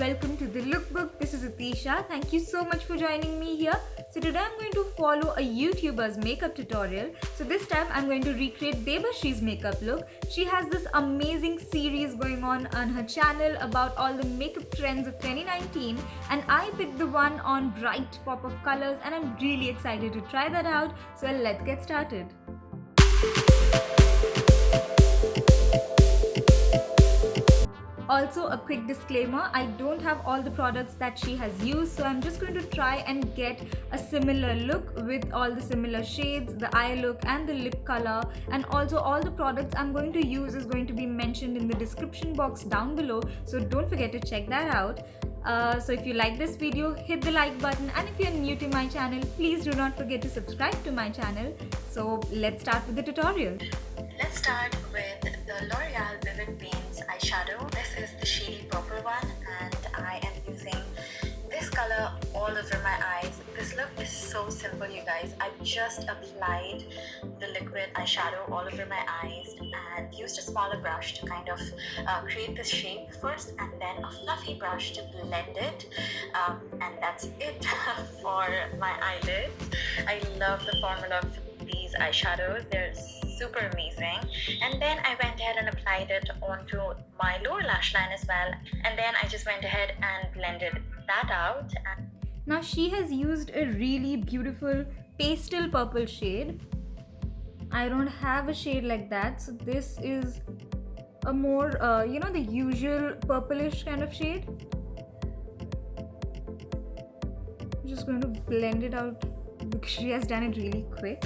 welcome to the Lookbook. This is Atisha. Thank you so much for joining me here. So today I'm going to follow a YouTuber's makeup tutorial. So this time I'm going to recreate Debashree's makeup look. She has this amazing series going on her channel about all the makeup trends of 2019, and I picked the one on bright pop of colors, and I'm really excited to try that out. So let's get started. Also, a quick disclaimer, I don't have all the products that she has used, so I'm just going to try and get a similar look with all the similar shades, the eye look and the lip color, and also all the products I'm going to use is going to be mentioned in the description box down below, so don't forget to check that out. So if you like this video, hit the like button, and if you're new to my channel, please do not forget to subscribe to my channel. So let's start with the tutorial. Let's start with the L'Oreal Vivid Paints eyeshadow. This is the shady purple one, and I am using this color all over my eyes. This look is so simple, you guys. I just applied the liquid eyeshadow all over my eyes and used a smaller brush to kind of create this shape first, and then a fluffy brush to blend it, and that's it for my eyelids. I love the formula of these eyeshadows. They're super amazing. And then I went ahead and applied it onto my lower lash line as well, and then I just went ahead and blended that out. Now she has used a really beautiful pastel purple shade. I don't have a shade like that, so this is a more the usual purplish kind of shade. I'm just going to blend it out because she has done it really quick.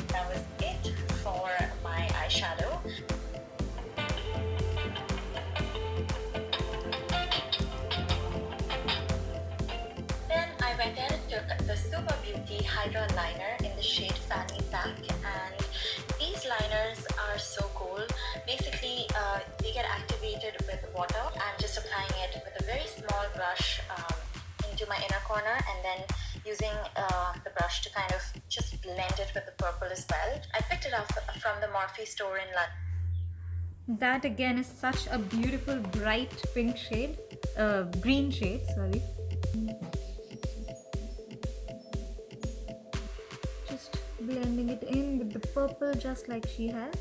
That was it for my eyeshadow. Then I went ahead and took the Super Beauty Hydra Liner in the shade Fanny Pack, and these liners are so cool. Basically, they get activated with water. I'm just applying it with a very small brush into my inner corner, and then using the brush to kind of just blend it with the purple as well. I picked it up from the Morphe store in London. That again is such a beautiful bright pink shade, green shade, sorry. Just blending it in with the purple just like she has.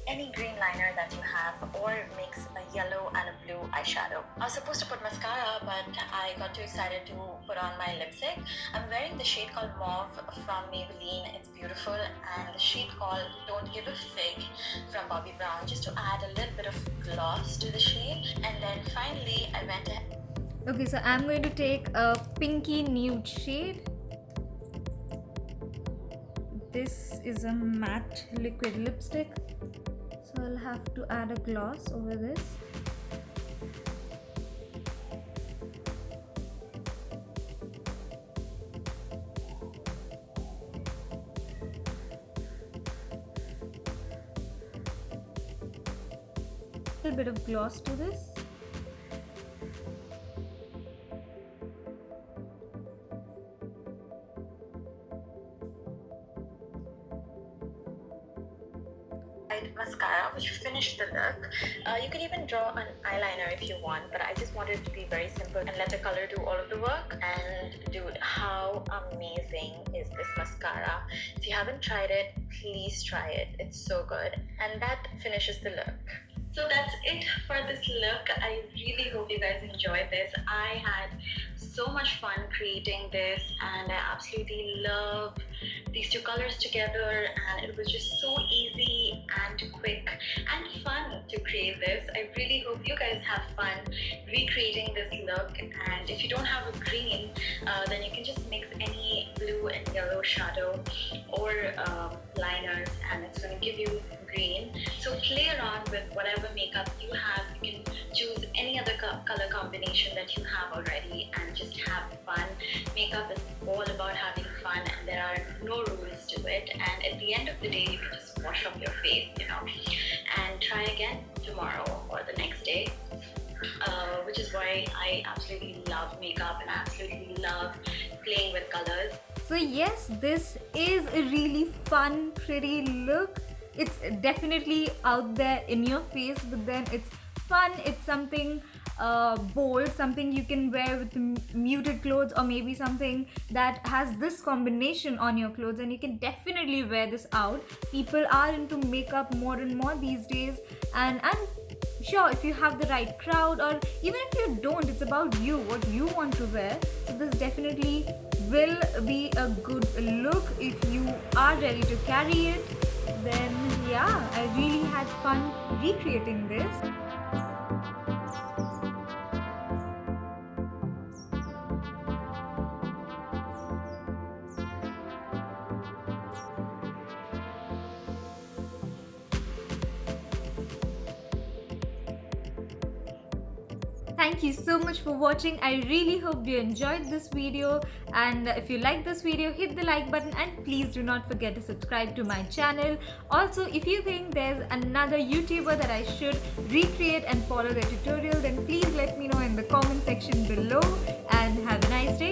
Any green liner that you have, or mix a yellow and a blue eyeshadow. I was supposed to put mascara, but I got too excited to put on my lipstick. I'm wearing the shade called Mauve from Maybelline. It's beautiful. And the shade called Don't Give a Fig from Bobbi Brown, just to add a little bit of gloss to the shade. And then finally I went ahead. Okay, so I'm going to take a pinky nude shade. This is a matte liquid lipstick, so I'll have to add a gloss over this. A little bit of gloss to this. Mascara, which finished the look. You could even draw an eyeliner if you want, but I just wanted it to be very simple and let the color do all of the work. And dude, how amazing is this mascara? If you haven't tried it, please try it. It's so good. And that finishes the look. So that's it for this look. I really hope you guys enjoyed this. I had so much fun creating this, and I absolutely love these two colors together, and it was just so easy and quick and fun to create this. I really hope you guys have fun recreating this look, and if you don't have a green, then you can just mix any blue and yellow shadow or liners, and it's going to give you green. So play around with whatever makeup you have. You can choose any other color combination that you have already and just have fun. Makeup is all about having fun, and there are no rules to it. And at the end of the day, you can just wash off your face, and try again tomorrow. tomorrow or the next day. Which is why I absolutely love makeup and I absolutely love playing with colors. So yes, this is a really fun, pretty look. It's definitely out there in your face, but then it's fun. It's something bold, something you can wear with muted clothes, or maybe something that has this combination on your clothes, and you can definitely wear this out. People are into makeup more and more these days, and sure, if you have the right crowd, or even if you don't, it's about you, what you want to wear. So this definitely will be a good look if you are ready to carry it. Then yeah, I really had fun recreating this. Thank you so much for watching. I really hope you enjoyed this video, and if you like this video, hit the like button, and please do not forget to subscribe to my channel. Also, if you think there's another YouTuber that I should recreate and follow their tutorial, then please let me know in the comment section below, and have a nice day.